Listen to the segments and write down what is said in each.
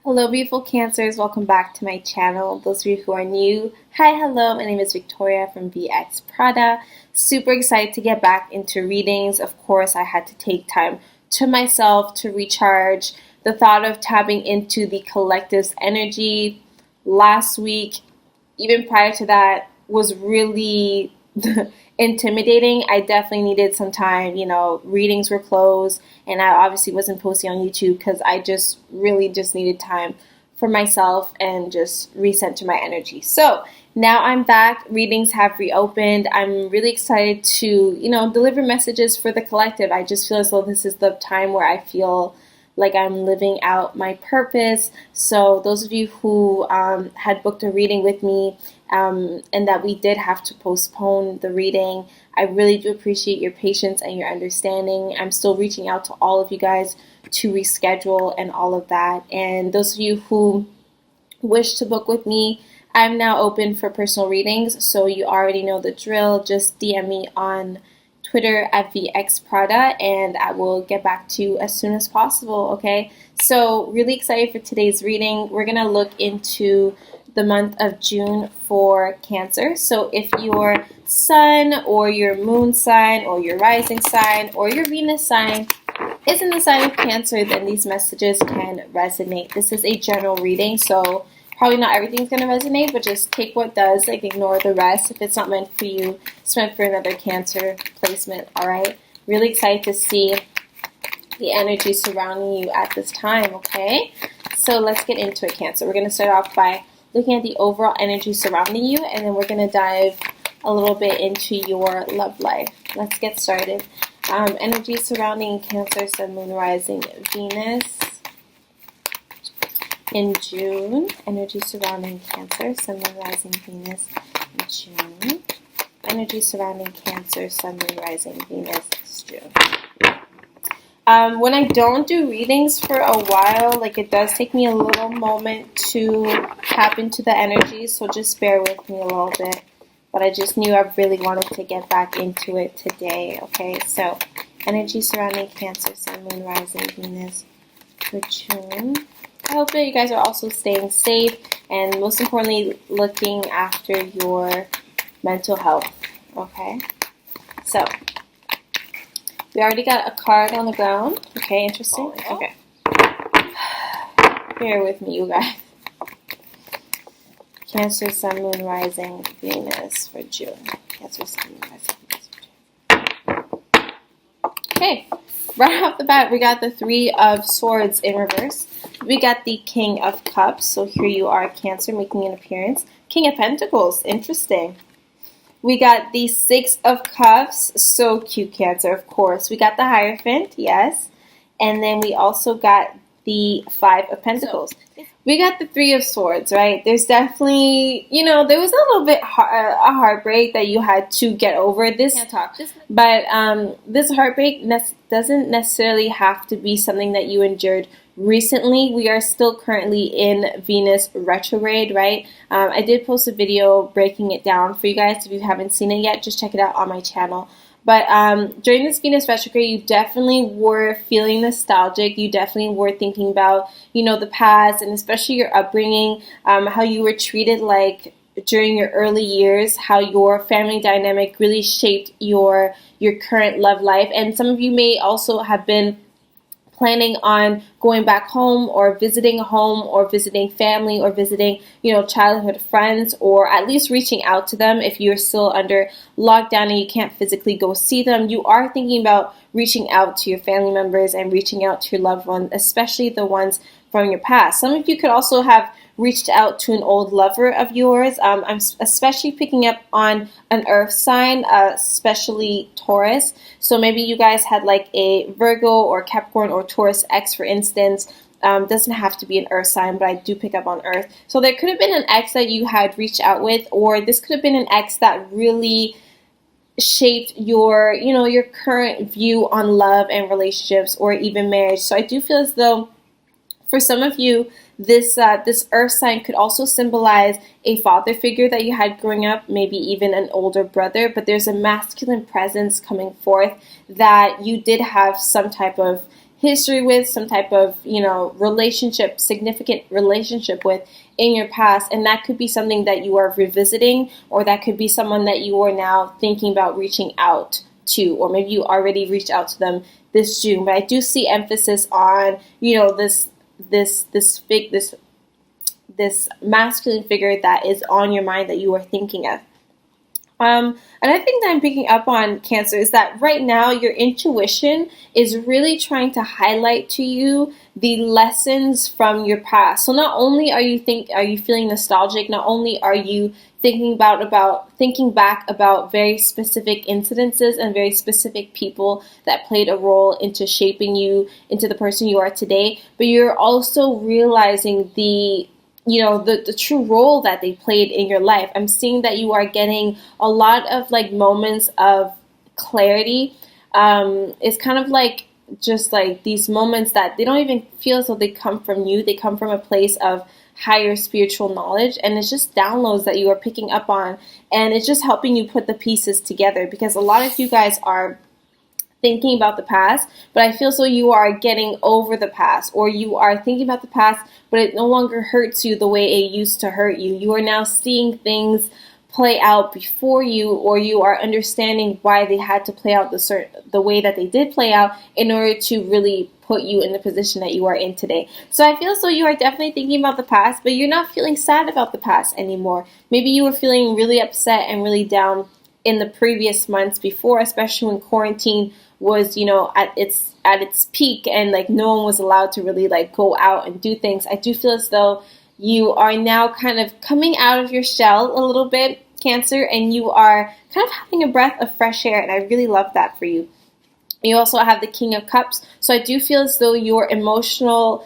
Hello, beautiful Cancers. Welcome back to my channel. Those of you who are new, hi, hello. My name is Victoria from VXPRADA. Super excited to get back into readings. Of course, I had to take time to myself to recharge. The thought of tapping into the collective's energy last week, even prior to that, was really intimidating. I definitely needed some time. Readings were closed, and I obviously wasn't posting on YouTube because I just really just needed time for myself and just recenter my energy. So now I'm back. Readings have reopened. I'm really excited to, deliver messages for the collective. I just feel as though this is the time where I feel like I'm living out my purpose. So those of you who had booked a reading with me and that we did have to postpone the reading, I really do appreciate your patience and your understanding. I'm still reaching out to all of you guys to reschedule and all of that. And those of you who wish to book with me, I'm now open for personal readings. So you already know the drill. Just DM me on Twitter at VXPRADA, and I will get back to you as soon as possible, okay? So really excited for today's reading. We're going to look into the month of June for Cancer. So if your sun or your moon sign or your rising sign or your Venus sign is in the sign of Cancer, then these messages can resonate. This is a general reading, so probably not everything's going to resonate, but just take what does, like ignore the rest. If it's not meant for you, it's meant for another Cancer placement, all right? Really excited to see the energy surrounding you at this time, okay? So let's get into it, Cancer. We're going to start off by looking at the overall energy surrounding you, and then we're going to dive a little bit into your love life. Let's get started. Energy surrounding Cancer, Sun, Moon, Rising, Venus. In June, energy surrounding Cancer, Sun, Moon, Rising, Venus. In June, energy surrounding Cancer, Sun, Moon, Rising, Venus. It's June. When I don't do readings for a while, it does take me a little moment to tap into the energy, so just bear with me a little bit. But I just knew I really wanted to get back into it today, okay? So, energy surrounding Cancer, Sun, Moon, Rising, Venus for June. I hope that you guys are also staying safe and most importantly, looking after your mental health, okay? So, we already got a card on the ground. Okay, interesting. Okay. Bear with me, you guys. Cancer, Sun, Moon, Rising, Venus for June. Cancer, Sun, Moon, Rising, Venus for June. Okay, right off the bat, we got the Three of Swords in reverse. We got the King of Cups. So here you are, Cancer, making an appearance. King of Pentacles, interesting. We got the Six of Cups. So cute, Cancer, of course. We got the Hierophant, yes. And then we also got the Five of Pentacles. We got the Three of Swords, right? There's definitely, there was a little bit a heartbreak that you had to get over this. But this heartbreak doesn't necessarily have to be something that you endured recently. We are still currently in Venus retrograde, right? I did post a video breaking it down for you guys. If you haven't seen it yet, just check it out on my channel. But during this Venus retrograde, you definitely were feeling nostalgic. You definitely were thinking about, the past and especially your upbringing, how you were treated during your early years, how your family dynamic really shaped your current love life. And some of you may also have been planning on going back home or visiting home or visiting family or visiting, childhood friends, or at least reaching out to them if you're still under lockdown and you can't physically go see them. You are thinking about reaching out to your family members and reaching out to your loved ones, especially the ones from your past. Some of you could also have reached out to an old lover of yours. I'm especially picking up on an earth sign, especially Taurus. So maybe you guys had a Virgo or Capricorn or Taurus ex, for instance. Doesn't have to be an earth sign, but I do pick up on earth. So there could have been an ex that you had reached out with, or this could have been an ex that really shaped your, your current view on love and relationships or even marriage. So I do feel as though for some of you, this earth sign could also symbolize a father figure that you had growing up, maybe even an older brother, but there's a masculine presence coming forth that you did have some type of history with, some type of, relationship, significant relationship with in your past. And that could be something that you are revisiting, or that could be someone that you are now thinking about reaching out to, or maybe you already reached out to them this June. But I do see emphasis on, this masculine figure that is on your mind, that you are thinking of. Another thing that I'm picking up on, Cancer, is that right now your intuition is really trying to highlight to you the lessons from your past. So not only are you feeling nostalgic, not only are you thinking back about very specific incidences and very specific people that played a role into shaping you into the person you are today, but you're also realizing the true role that they played in your life. I'm seeing that you are getting a lot of moments of clarity. It's kind of just these moments that they don't even feel as though they come from you. They come from a place of higher spiritual knowledge, and it's just downloads that you are picking up on, and it's just helping you put the pieces together, because a lot of you guys are thinking about the past, but I feel so you are getting over the past, or you are thinking about the past, but it no longer hurts you the way it used to hurt you. You are now seeing things play out before you, or you are understanding why they had to play out the way that they did play out in order to really put you in the position that you are in today. So I feel so you are definitely thinking about the past, but you're not feeling sad about the past anymore. Maybe you were feeling really upset and really down in the previous months before, especially when quarantine was, at its peak, and no one was allowed to really go out and do things. I do feel as though you are now kind of coming out of your shell a little bit, Cancer, and you are kind of having a breath of fresh air, and I really love that for you. You also have the King of Cups, so I do feel as though your emotional,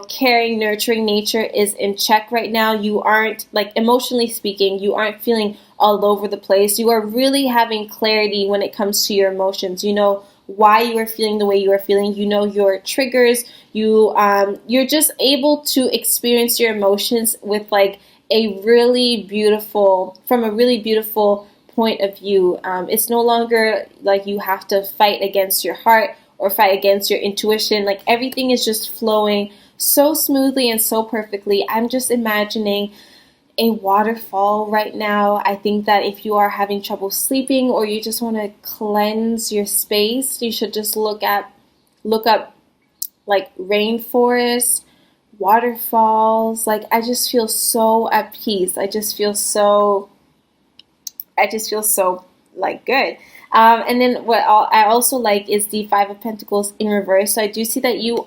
caring, nurturing nature is in check right now. You aren't, emotionally speaking, you aren't feeling all over the place. You are really having clarity when it comes to your emotions. You know why you are feeling the way you are feeling. You know your triggers. You're just able to experience your emotions with from a really beautiful point of view. It's no longer you have to fight against your heart or fight against your intuition. Everything is just flowing so smoothly and so perfectly. I'm just imagining a waterfall right now. I think that if you are having trouble sleeping, or you just want to cleanse your space, you should just look up rainforest, waterfalls. I just feel so at peace. I just feel so good. And then what I also like is the Five of Pentacles in reverse. So I do see that you've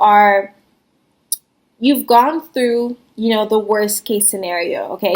gone through, the worst case scenario. Okay.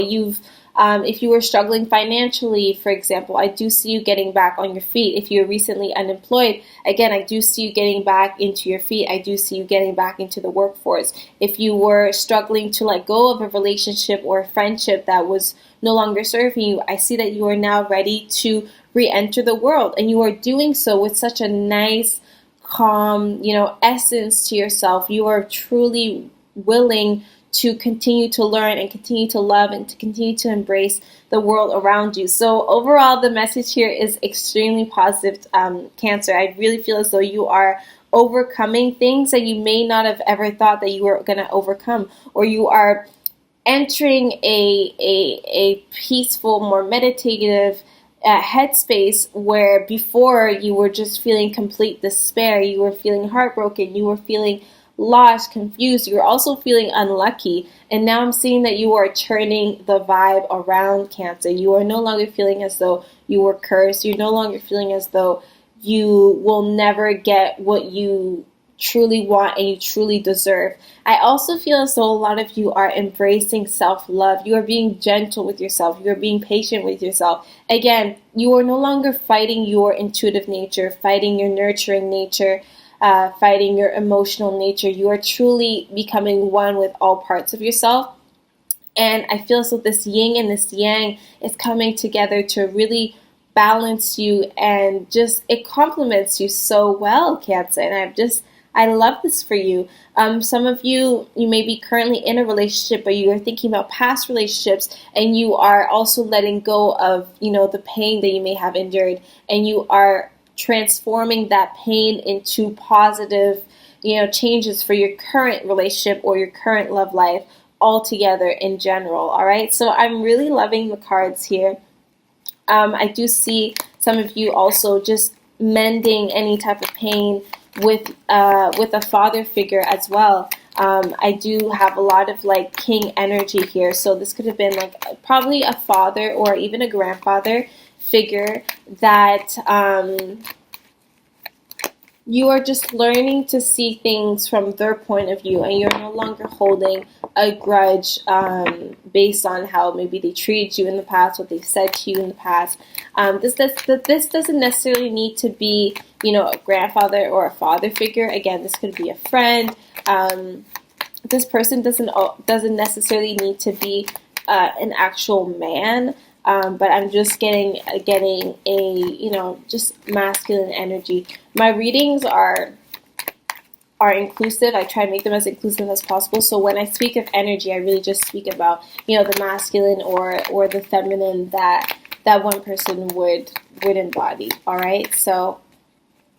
If you were struggling financially, for example, I do see you getting back on your feet. If you're recently unemployed, again, I do see you getting back into your feet. I do see you getting back into the workforce. If you were struggling to let go of a relationship or a friendship that was no longer serving you, I see that you are now ready to re-enter the world, and you are doing so with such a nice, calm, essence to yourself. You are truly willing to continue to learn and continue to love and to continue to embrace the world around you. So overall, the message here is extremely positive, Cancer. I really feel as though you are overcoming things that you may not have ever thought that you were going to overcome, or you are entering a peaceful, more meditative headspace, where before you were just feeling complete despair, you were feeling heartbroken, you were feeling lost, confused, you're also feeling unlucky. And now I'm seeing that you are turning the vibe around, Cancer. You are no longer feeling as though you were cursed. You're no longer feeling as though you will never get what you truly want and you truly deserve. I also feel as though a lot of you are embracing self-love. You are being gentle with yourself. You are being patient with yourself. Again, you are no longer fighting your intuitive nature, fighting your nurturing nature, fighting your emotional nature. You are truly becoming one with all parts of yourself. And I feel so this yin and this yang is coming together to really balance you, and just it complements you so well, Cancer. And I love this for you. Some of you may be currently in a relationship, but you are thinking about past relationships, and you are also letting go of, the pain that you may have endured, and you are transforming that pain into positive, changes for your current relationship or your current love life altogether in general. All right, so I'm really loving the cards here. I do see some of you also just mending any type of pain with a father figure as well. I do have a lot of like king energy here, so this could have been like probably a father or even a grandfather figure that you are just learning to see things from their point of view, and you're no longer holding a grudge based on how maybe they treated you in the past, what they've said to you in the past. This doesn't necessarily need to be, a grandfather or a father figure. Again, this could be a friend. This person doesn't necessarily need to be an actual man. But I'm just getting a just masculine energy. My readings are inclusive. I try to make them as inclusive as possible. So when I speak of energy, I really just speak about the masculine or the feminine that one person would embody. All right. So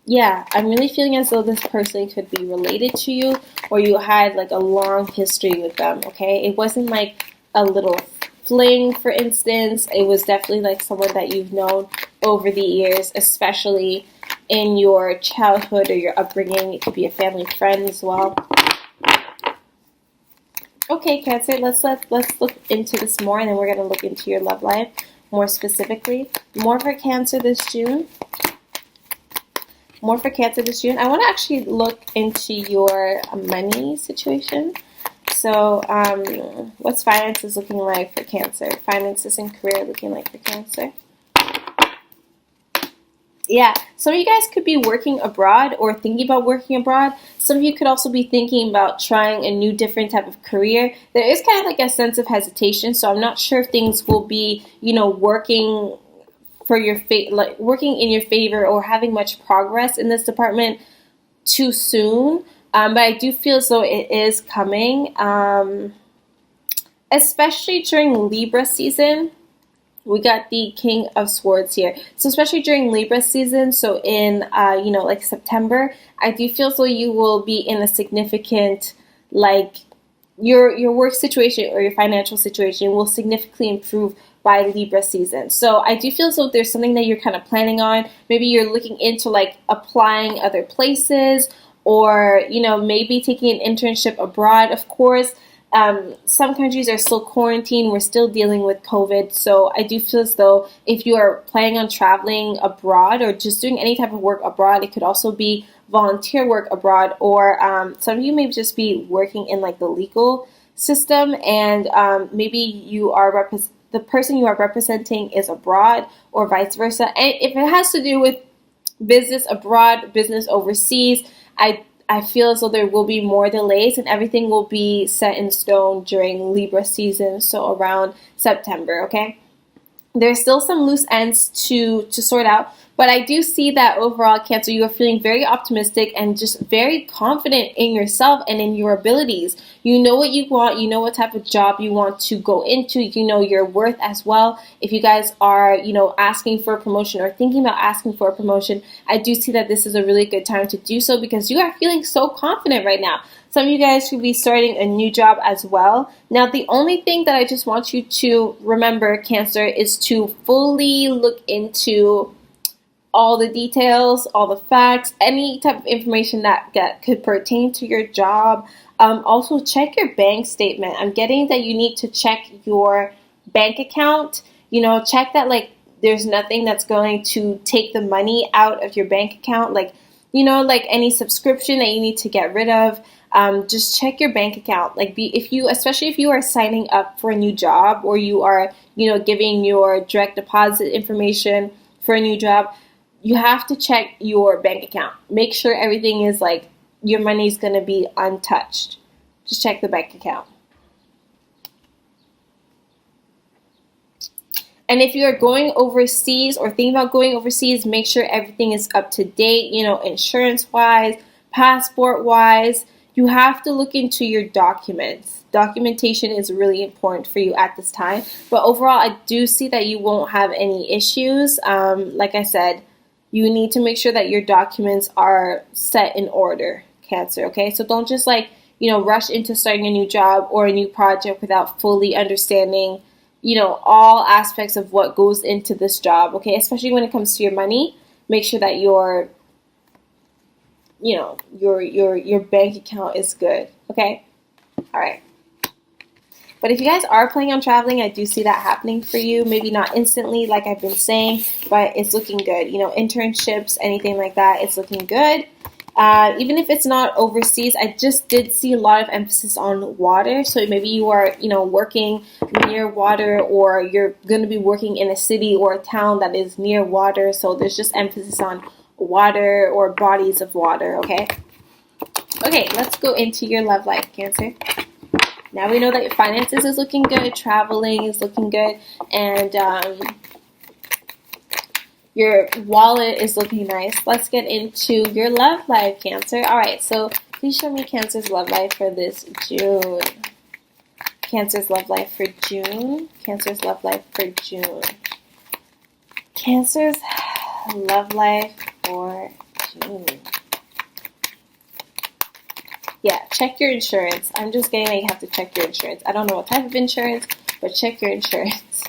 yeah, I'm really feeling as though this person could be related to you, or you had like a long history with them. Okay, it wasn't like a little fling, for instance. It was definitely like someone that you've known over the years, especially in your childhood or your upbringing. It could be a family friend as well. Okay, Cancer, let's look into this more, and then we're going to look into your love life more specifically. More for Cancer this June. More for Cancer this June. I want to actually look into your money situation. So, what's finances looking like for Cancer? Finances and career looking like for Cancer? Yeah, some of you guys could be working abroad or thinking about working abroad. Some of you could also be thinking about trying a new, different type of career. There is kind of like a sense of hesitation, so I'm not sure if things will be, working for your working in your favor or having much progress in this department too soon. But I do feel as though it is coming, especially during Libra season. We got the King of Swords here. So especially during Libra season, so in, like September, I do feel as though you will be in a significant, like, your work situation or your financial situation will significantly improve by Libra season. So I do feel as though there's something that you're kind of planning on. Maybe you're looking into, like, applying other places, or, maybe taking an internship abroad. Of course, some countries are still quarantined. We're still dealing with COVID. So I do feel as though if you are planning on traveling abroad or just doing any type of work abroad, it could also be volunteer work abroad, or some of you may just be working in like the legal system, and maybe you are the person you are representing is abroad, or vice versa. And if it has to do with business abroad, business overseas, I feel as though there will be more delays, and everything will be set in stone during Libra season, so around September, okay? There's still some loose ends to sort out, but I do see that overall, Cancer, you are feeling very optimistic and just very confident in yourself and in your abilities. You know what you want. You know what type of job you want to go into. You know your worth as well. If you guys are, asking for a promotion or thinking about asking for a promotion, I do see that this is a really good time to do so, because you are feeling so confident right now. Some of you guys should be starting a new job as well. Now, the only thing that I just want you to remember, Cancer, is to fully look into all the details, all the facts, any type of information that could pertain to your job. Also, check your bank statement. I'm getting that you need to check your bank account. Check that like there's nothing that's going to take the money out of your bank account. Like any subscription that you need to get rid of. Just check your bank account. Especially if you are signing up for a new job, or you are, giving your direct deposit information for a new job, you have to check your bank account. Make sure everything is like your money's going to be untouched. Just check the bank account. And if you're going overseas or thinking about going overseas, make sure everything is up to date, insurance-wise, passport-wise. You have to look into your documents. Documentation is really important for you at this time. But overall, I do see that you won't have any issues. Like I said, you need to make sure that your documents are set in order, Cancer, okay? So don't just like, rush into starting a new job or a new project without fully understanding, all aspects of what goes into this job, okay? Especially when it comes to your money, make sure that your bank account is good, okay? All right. But if you guys are planning on traveling, I do see that happening for you. Maybe not instantly, like I've been saying, but it's looking good. Internships, anything like that, it's looking good. Even if it's not overseas, I just did see a lot of emphasis on water. So maybe you are, working near water, or you're going to be working in a city or a town that is near water. So there's just emphasis on water or bodies of water, okay? Okay, let's go into your love life, Cancer. Now we know that your finances is looking good, traveling is looking good, and your wallet is looking nice. Let's get into your love life, Cancer. All right, so please show me Cancer's love life for this June. Cancer's love life for June. Cancer's love life for June. Cancer's love life for June. Yeah, check your insurance. I'm just getting that you have to check your insurance. I don't know what type of insurance, but check your insurance.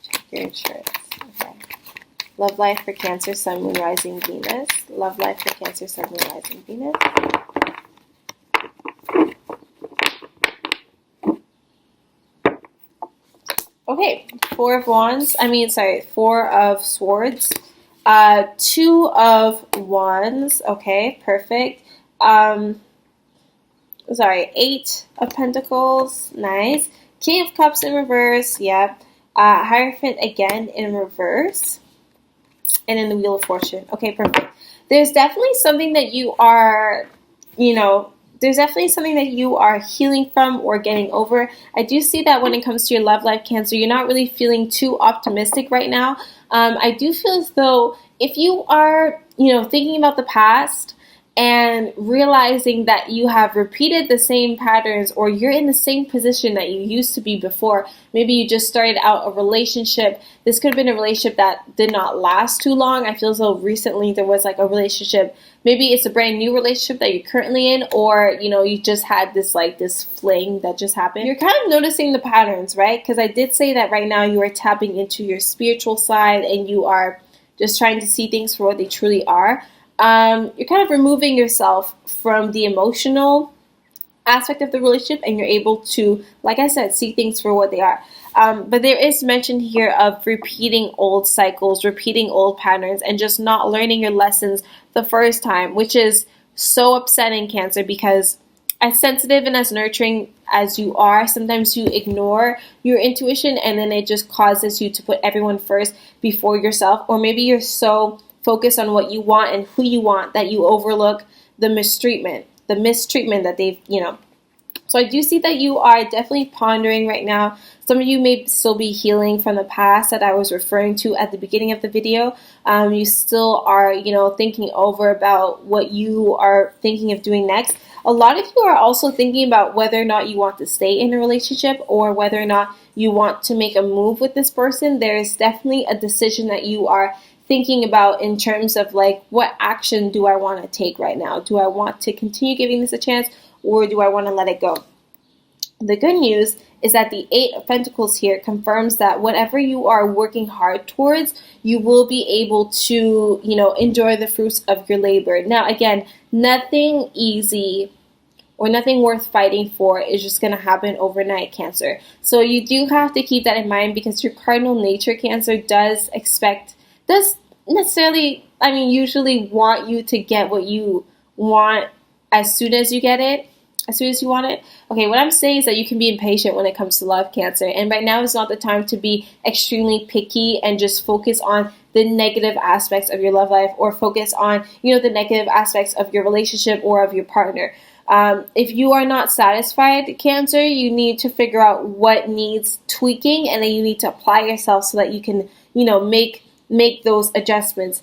Check your insurance. Okay. Love life for Cancer, Sun, Moon, Rising, Venus. Love life for Cancer, Sun, Moon, Rising, Venus. Okay, Four of Swords. Two of Wands. Okay, perfect. Eight of Pentacles, nice. King of Cups in reverse, yep. Hierophant again in reverse. And then the Wheel of Fortune. Okay, perfect. There's definitely something that you are, healing from or getting over. I do see that when it comes to your love life, Cancer, you're not really feeling too optimistic right now. I do feel as though if you are, thinking about the past and realizing that you have repeated the same patterns, or you're in the same position that you used to be before. Maybe you just started out a relationship. This could have been a relationship that did not last too long. I feel as though recently there was like a relationship. Maybe it's a brand new relationship that you're currently in, or, you just had this fling that just happened. You're kind of noticing the patterns, right? Because I did say that right now you are tapping into your spiritual side and you are just trying to see things for what they truly are. You're kind of removing yourself from the emotional aspect of the relationship, and you're able to, like I said, see things for what they are. But there is mention here of repeating old cycles, repeating old patterns, and just not learning your lessons the first time, which is so upsetting, Cancer, because as sensitive and as nurturing as you are, sometimes you ignore your intuition, and then it just causes you to put everyone first before yourself. Or maybe you're so focused on what you want and who you want that you overlook the mistreatment that they've, So I do see that you are definitely pondering right now. Some of you may still be healing from the past that I was referring to at the beginning of the video. You still are, thinking over about what you are thinking of doing next. A lot of you are also thinking about whether or not you want to stay in a relationship, or whether or not you want to make a move with this person. There's definitely a decision that you are thinking about in terms of what action do I want to take right now? Do I want to continue giving this a chance, or do I want to let it go? The good news is that the Eight of Pentacles here confirms that whatever you are working hard towards, you will be able to, enjoy the fruits of your labor. Now, again, nothing easy or nothing worth fighting for is just going to happen overnight, Cancer. So you do have to keep that in mind, because your cardinal nature, Cancer, usually want you to get what you want as soon as you get it, as soon as you want it. Okay, what I'm saying is that you can be impatient when it comes to love, Cancer. And right now is not the time to be extremely picky and just focus on the negative aspects of your love life, or focus on, the negative aspects of your relationship or of your partner. If you are not satisfied, Cancer, you need to figure out what needs tweaking, and then you need to apply yourself so that you can, make those adjustments.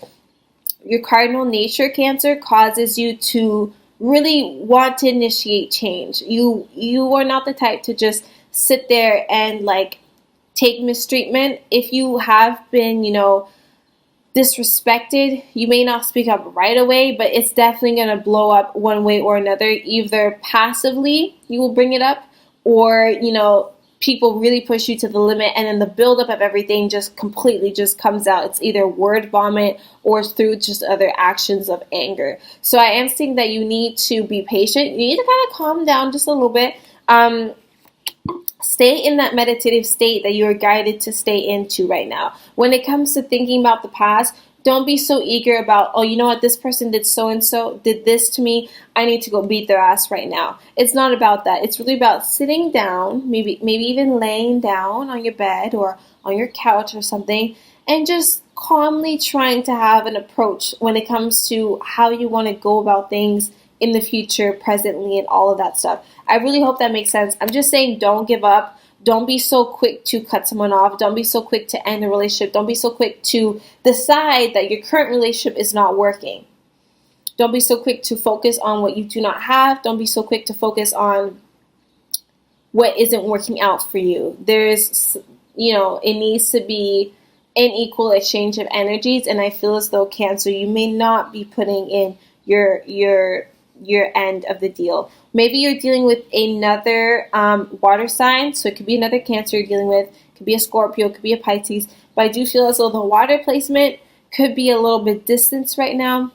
Your cardinal nature, Cancer, causes you to really want to initiate change. You are not the type to just sit there and take mistreatment. If you have been, disrespected, you may not speak up right away, but it's definitely going to blow up one way or another. Either passively, you will bring it up, or, people really push you to the limit, and then the buildup of everything just completely just comes out. It's either word vomit or through just other actions of anger. So I am saying that you need to be patient. You need to kind of calm down just a little bit. Stay in that meditative state that you are guided to stay into right now. When it comes to thinking about the past, don't be so eager about, oh, you know what, this person did so-and-so, did this to me, I need to go beat their ass right now. It's not about that. It's really about sitting down, maybe even laying down on your bed or on your couch or something, and just calmly trying to have an approach when it comes to how you want to go about things in the future, presently, and all of that stuff. I really hope that makes sense. I'm just saying, don't give up. Don't be so quick to cut someone off. Don't be so quick to end a relationship. Don't be so quick to decide that your current relationship is not working. Don't be so quick to focus on what you do not have. Don't be so quick to focus on what isn't working out for you. There's, it needs to be an equal exchange of energies, and I feel as though, Cancer, you may not be putting in your end of the deal. Maybe you're dealing with another water sign, so it could be another Cancer you're dealing with. It could be a Scorpio, it could be a Pisces, but I do feel as though the water placement could be a little bit distant right now.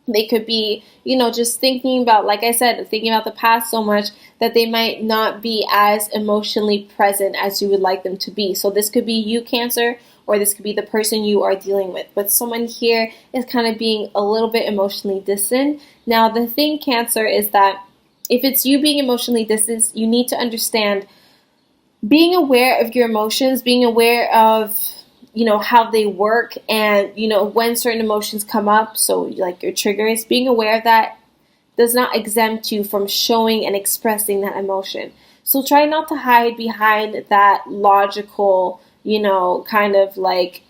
They could be, just thinking about, like I said, thinking about the past so much that they might not be as emotionally present as you would like them to be. So this could be you, Cancer, or this could be the person you are dealing with. But someone here is kind of being a little bit emotionally distant. Now, the thing, Cancer, is that if it's you being emotionally distant, you need to understand being aware of your emotions, being aware of how they work, and when certain emotions come up, so like your triggers, being aware of that does not exempt you from showing and expressing that emotion. So try not to hide behind that logical, kind of like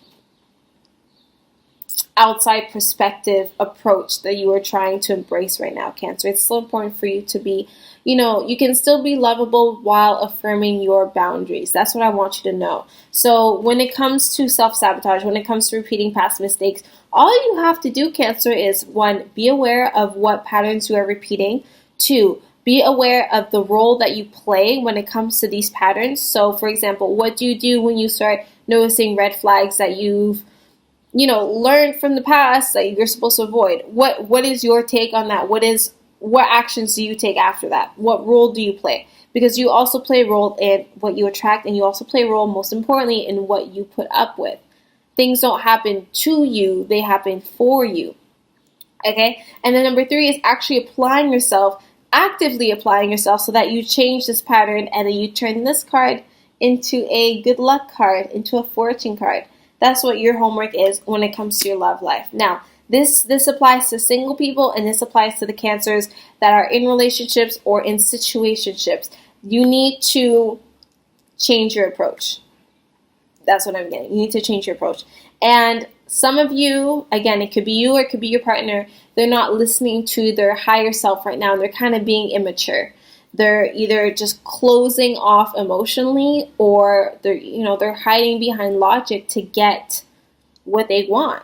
outside perspective approach that you are trying to embrace right now, Cancer. It's so important for you to be, you can still be lovable while affirming your boundaries. That's what I want you to know. So when it comes to self-sabotage, when it comes to repeating past mistakes, all you have to do, Cancer, is 1, be aware of what patterns you are repeating. 2, be aware of the role that you play when it comes to these patterns. So, for example, what do you do when you start noticing red flags that you've learned from the past that you're supposed to avoid? What is your take on that? What actions do you take after that? What role do you play? Because you also play a role in what you attract, and you also play a role, most importantly, in what you put up with. Things don't happen to you, they happen for you. Okay? And then number 3 is actually actively applying yourself so that you change this pattern, and then you turn this card into a good luck card, into a fortune card. That's what your homework is when it comes to your love life. Now, this applies to single people, and this applies to the Cancers that are in relationships or in situationships. You need to change your approach. That's what I'm getting. You need to change your approach. And some of you, again, it could be you or it could be your partner, they're not listening to their higher self right now, and they're kind of being immature. They're either just closing off emotionally, or they're hiding behind logic to get what they want.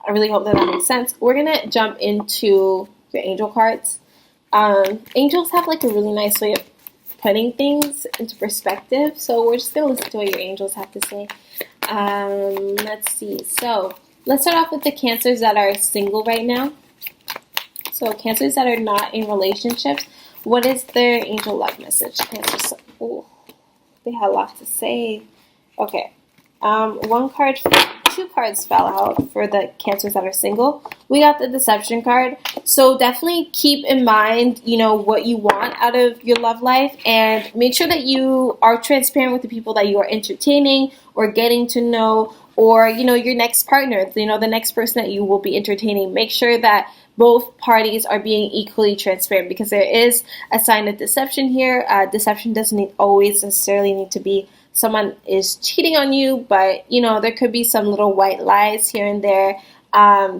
I really hope that makes sense. We're going to jump into your angel cards. Angels have like a really nice way of putting things into perspective. So we're just going to listen to what your angels have to say. Let's see. So let's start off with the Cancers that are single right now. So Cancers that are not in relationships. What is their angel love message? Cancers. Oh, they had a lot to say. Okay. 2 cards fell out for the Cancers that are single. We got the Deception card. So definitely keep in mind, what you want out of your love life, and make sure that you are transparent with the people that you are entertaining or getting to know, or, your next partner, the next person that you will be entertaining. Make sure that both parties are being equally transparent, because there is a sign of deception here. Deception doesn't always necessarily need to be someone is cheating on you, but there could be some little white lies here and there.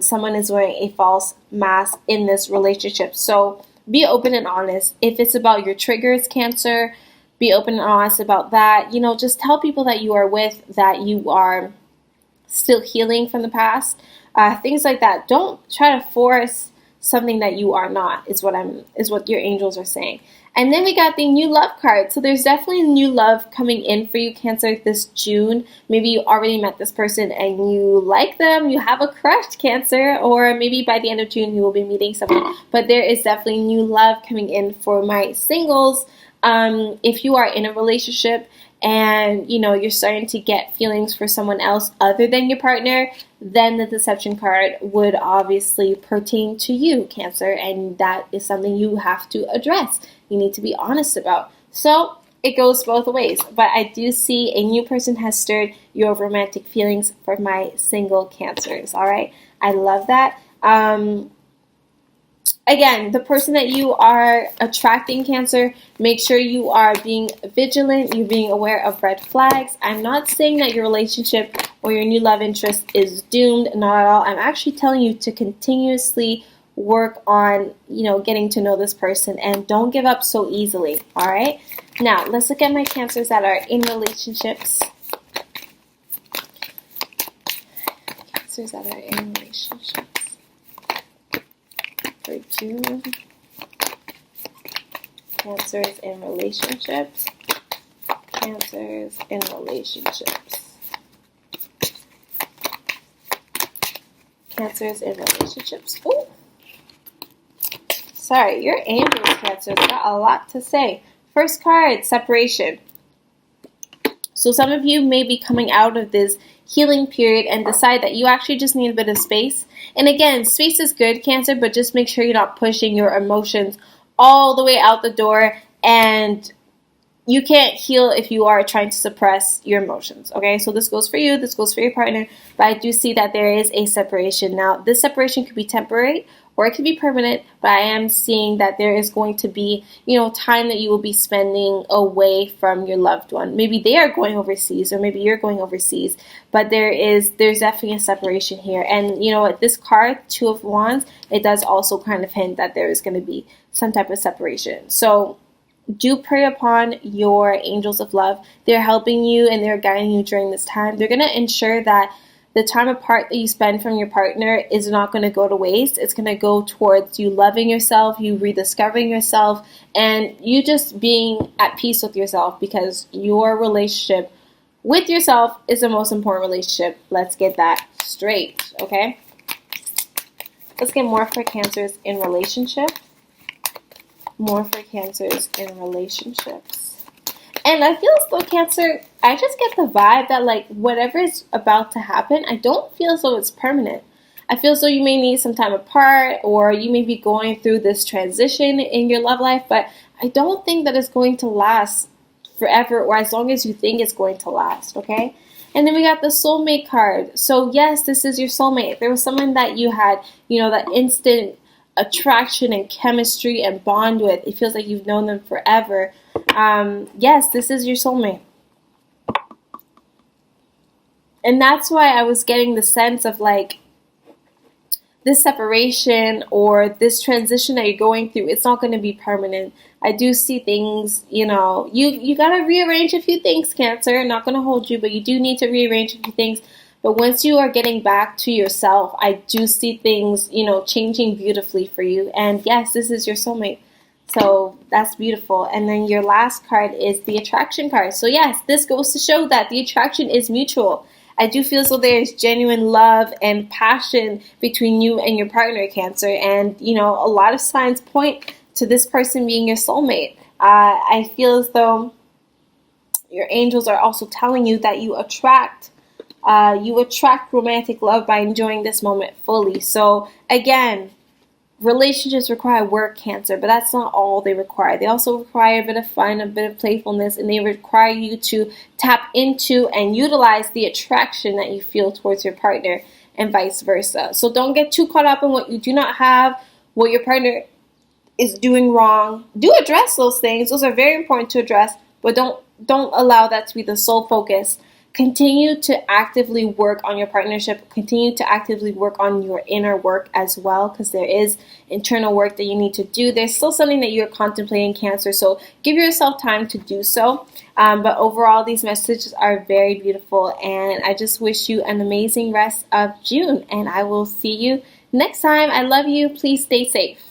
Someone is wearing a false mask in this relationship. So be open and honest. If it's about your triggers, Cancer, be open and honest about that. Just tell people that you are with that you are still healing from the past, things like that. Don't try to force something that you are not, is what your angels are saying. And then we got the new love card. So there's definitely new love coming in for you, Cancer, this June. Maybe you already met this person and you like them, you have a crush, Cancer, or maybe by the end of June you will be meeting someone. But there is definitely new love coming in for my singles. If you are in a relationship and you're starting to get feelings for someone else other than your partner, then the deception card would obviously pertain to you, Cancer, and that is something you have to address. You need to be honest about. So it goes both ways, but I do see a new person has stirred your romantic feelings for my single Cancers. All right, I love that. Again, the person that you are attracting, Cancer, make sure you are being vigilant, you're being aware of red flags. I'm not saying that your relationship or your new love interest is doomed, not at all. I'm actually telling you to continuously work on, getting to know this person, and don't give up so easily, all right? Now, let's look at my Cancers that are in relationships. Cancers that are in relationships for June. Cancers in relationships. Cancers in relationships. Cancers in relationships. Ooh. Sorry, your angels, Cancer, got a lot to say. First card, separation. So some of you may be coming out of this healing period and decide that you actually just need a bit of space. And again, space is good, Cancer, but just make sure you're not pushing your emotions all the way out the door, and you can't heal if you are trying to suppress your emotions, okay? So this goes for you, this goes for your partner, but I do see that there is a separation. Now, this separation could be temporary or it could be permanent, but I am seeing that there is going to be, time that you will be spending away from your loved one. Maybe they are going overseas or maybe you're going overseas, but there's definitely a separation here. And this card, Two of Wands, it does also kind of hint that there is going to be some type of separation. So do pray upon your angels of love. They're helping you and they're guiding you during this time. They're going to ensure that the time apart that you spend from your partner is not going to go to waste. It's going to go towards you loving yourself, you rediscovering yourself, and you just being at peace with yourself, because your relationship with yourself is the most important relationship. Let's get that straight, okay? Let's get more for Cancers in relationship. More for Cancers in relationships. And I feel as though, Cancer, I just get the vibe that whatever is about to happen, I don't feel as though it's permanent. I feel as though you may need some time apart, or you may be going through this transition in your love life, but I don't think that it's going to last forever or as long as you think it's going to last, okay? And then we got the soulmate card. So yes, this is your soulmate. There was someone that you had, that instant attraction and chemistry and bond with. It feels like you've known them forever. Yes, this is your soulmate. And that's why I was getting the sense of this separation or this transition that you're going through, it's not going to be permanent. I do see things, you got to rearrange a few things, Cancer. I'm not going to hold you, but you do need to rearrange a few things. But once you are getting back to yourself, I do see things, changing beautifully for you. And yes, this is your soulmate. So that's beautiful. And then your last card is the attraction card. So yes, this goes to show that the attraction is mutual. I do feel as though there is genuine love and passion between you and your partner, Cancer. And, a lot of signs point to this person being your soulmate. I feel as though your angels are also telling you that you attract romantic love by enjoying this moment fully. So again, relationships require work, Cancer, but that's not all they require. They also require a bit of fun, a bit of playfulness, and they require you to tap into and utilize the attraction that you feel towards your partner and vice versa. So don't get too caught up in what you do not have, what your partner is doing wrong. Do address those things. Those are very important to address, but don't allow that to be the sole focus. Continue to actively work on your partnership. Continue to actively work on your inner work as well, because there is internal work that you need to do. There's still something that you're contemplating, Cancer, so give yourself time to do so. But overall, these messages are very beautiful, and I just wish you an amazing rest of June, and I will see you next time. I love you. Please stay safe.